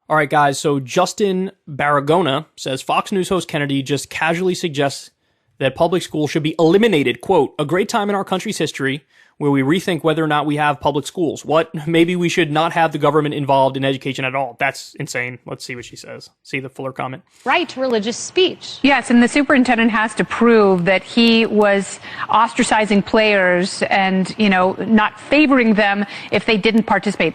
All right, guys. So Justin Baragona says Fox News host Kennedy just casually suggests that public school should be eliminated. Quote, a great time in our country's history where we rethink whether or not we have public schools. What? Maybe we should not have the government involved in education at all. That's insane. Let's see what she says. See the fuller comment. Right to religious speech. Yes, and the superintendent has to prove that he was ostracizing players and, not favoring them if they didn't participate.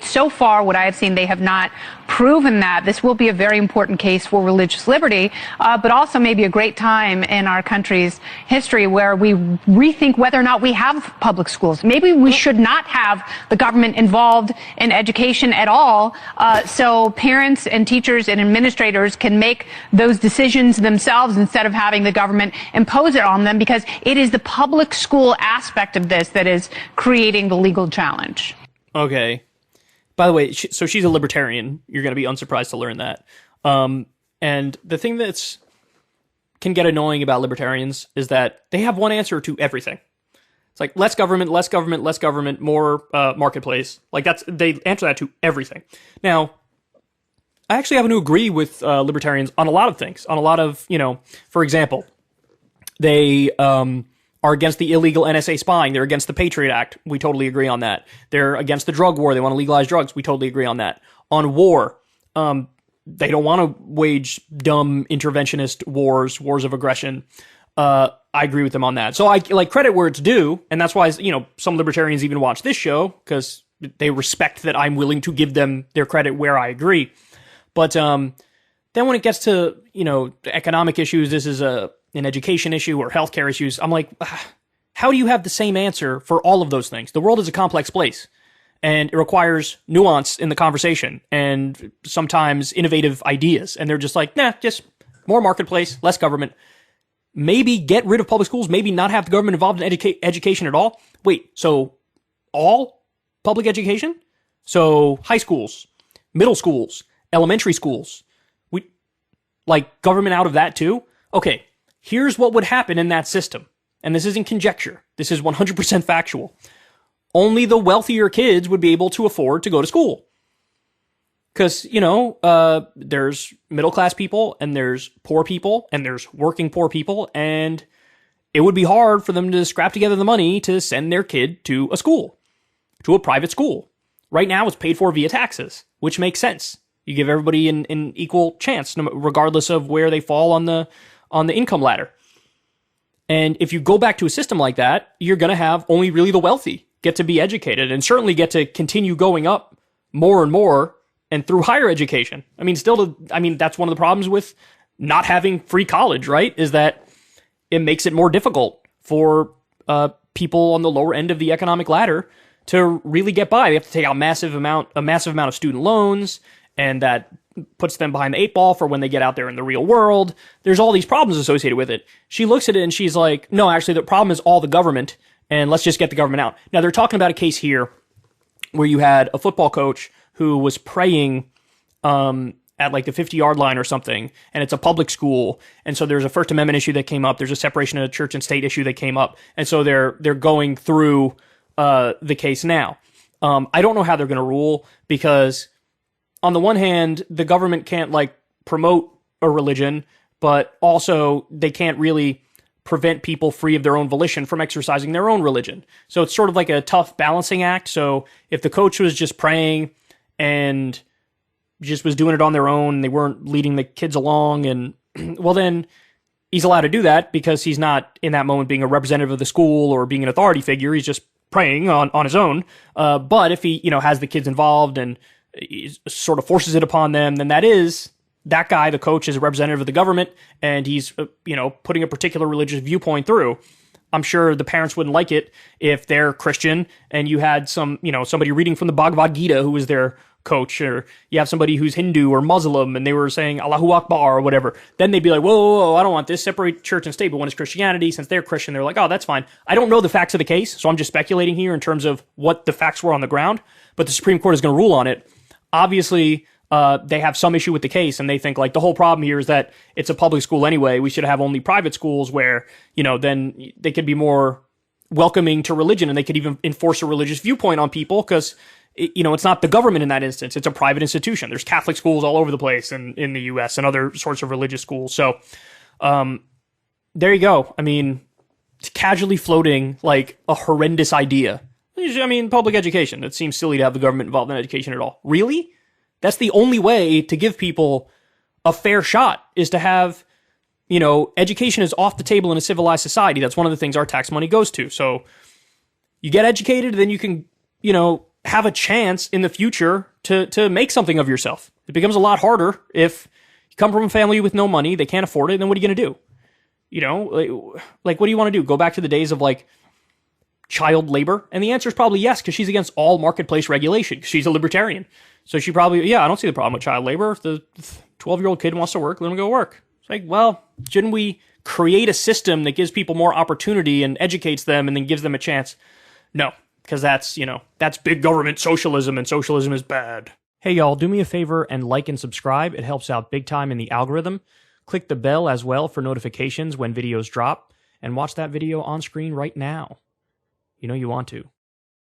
So far, what I have seen, they have not proven that. This will be a very important case for religious liberty, but also maybe a great time in our country's history where we rethink whether or not we have public schools. Maybe we should not have the government involved in education at all, so parents and teachers and administrators can make those decisions themselves instead of having the government impose it on them, because it is the public school aspect of this that is creating the legal challenge. Okay. By the way, so she's a libertarian. You're going to be unsurprised to learn that. And the thing that's can get annoying about libertarians is that they have one answer to everything. It's like less government, less government, less government, more marketplace. Like they answer that to everything. Now, I actually happen to agree with libertarians on a lot of things. On a lot of, for example, they are against the illegal NSA spying. They're against the Patriot Act. We totally agree on that. They're against the drug war. They want to legalize drugs. We totally agree on that. On war, they don't want to wage dumb interventionist wars of aggression. I agree with them on that. So I like credit where it's due, and that's why some libertarians even watch this show because they respect that I'm willing to give them their credit where I agree. But then when it gets to the economic issues, this is an education issue or healthcare issues. I'm like, how do you have the same answer for all of those things? The world is a complex place, and it requires nuance in the conversation and sometimes innovative ideas. And they're just like, nah, just more marketplace, less government. Maybe get rid of public schools, maybe not have the government involved in education at all. Wait, so all public education? So high schools, middle schools, elementary schools, we like government out of that too? Okay, here's what would happen in that system. And this isn't conjecture. This is 100% factual. Only the wealthier kids would be able to afford to go to school. Because, there's middle-class people, and there's poor people, and there's working poor people, and it would be hard for them to scrap together the money to send their kid to a school, to a private school. Right now, it's paid for via taxes, which makes sense. You give everybody an equal chance, regardless of where they fall on the income ladder. And if you go back to a system like that, you're going to have only really the wealthy get to be educated, and certainly get to continue going up more and more, and through higher education. That's one of the problems with not having free college, right? Is that it makes it more difficult for people on the lower end of the economic ladder to really get by. They have to take out a massive amount of student loans, and that puts them behind the eight ball for when they get out there in the real world. There's all these problems associated with it. She looks at it and she's like, no, actually the problem is all the government, and let's just get the government out. Now they're talking about a case here where you had a football coach who was praying at like the 50-yard line or something, and it's a public school, and so there's a First Amendment issue that came up, there's a separation of church and state issue that came up, and so they're going through the case now. I don't know how they're going to rule, because on the one hand, the government can't promote a religion, but also they can't really prevent people free of their own volition from exercising their own religion. So it's sort of like a tough balancing act. So if the coach was just praying and just was doing it on their own, they weren't leading the kids along, and well, then he's allowed to do that because he's not in that moment being a representative of the school or being an authority figure. He's just praying on his own. But if he, has the kids involved and sort of forces it upon them, then that guy, the coach, is a representative of the government, and he's, putting a particular religious viewpoint through. I'm sure the parents wouldn't like it if they're Christian and you had somebody reading from the Bhagavad Gita who was their coach, or you have somebody who's Hindu or Muslim and they were saying Allahu Akbar or whatever. Then they'd be like, whoa, I don't want this. Separate church and state. But when it's Christianity, since they're Christian, they're like, oh, that's fine. I don't know the facts of the case, so I'm just speculating here in terms of what the facts were on the ground. But the Supreme Court is going to rule on it. Obviously, they have some issue with the case, and they think the whole problem here is that it's a public school anyway. We should have only private schools where, then they could be more welcoming to religion, and they could even enforce a religious viewpoint on people, because it's not the government in that instance. It's a private institution. There's Catholic schools all over the place in the U.S. and other sorts of religious schools. So there you go. I mean, it's casually floating like a horrendous idea. I mean, public education. It seems silly to have the government involved in education at all. Really? That's the only way to give people a fair shot, is to have, education is off the table in a civilized society. That's one of the things our tax money goes to. So you get educated, then you can, have a chance in the future to make something of yourself. It becomes a lot harder if you come from a family with no money, they can't afford it, then what are you going to do? Like what do you want to do? Go back to the days of like child labor? And the answer is probably yes, because she's against all marketplace regulation. She's a libertarian. So she probably, I don't see the problem with child labor. If the 12-year-old kid wants to work, let him go work. It's like, well, shouldn't we create a system that gives people more opportunity and educates them and then gives them a chance? No, because that's big government socialism, and socialism is bad. Hey, y'all, do me a favor and like and subscribe. It helps out big time in the algorithm. Click the bell as well for notifications when videos drop, and watch that video on screen right now. You want to.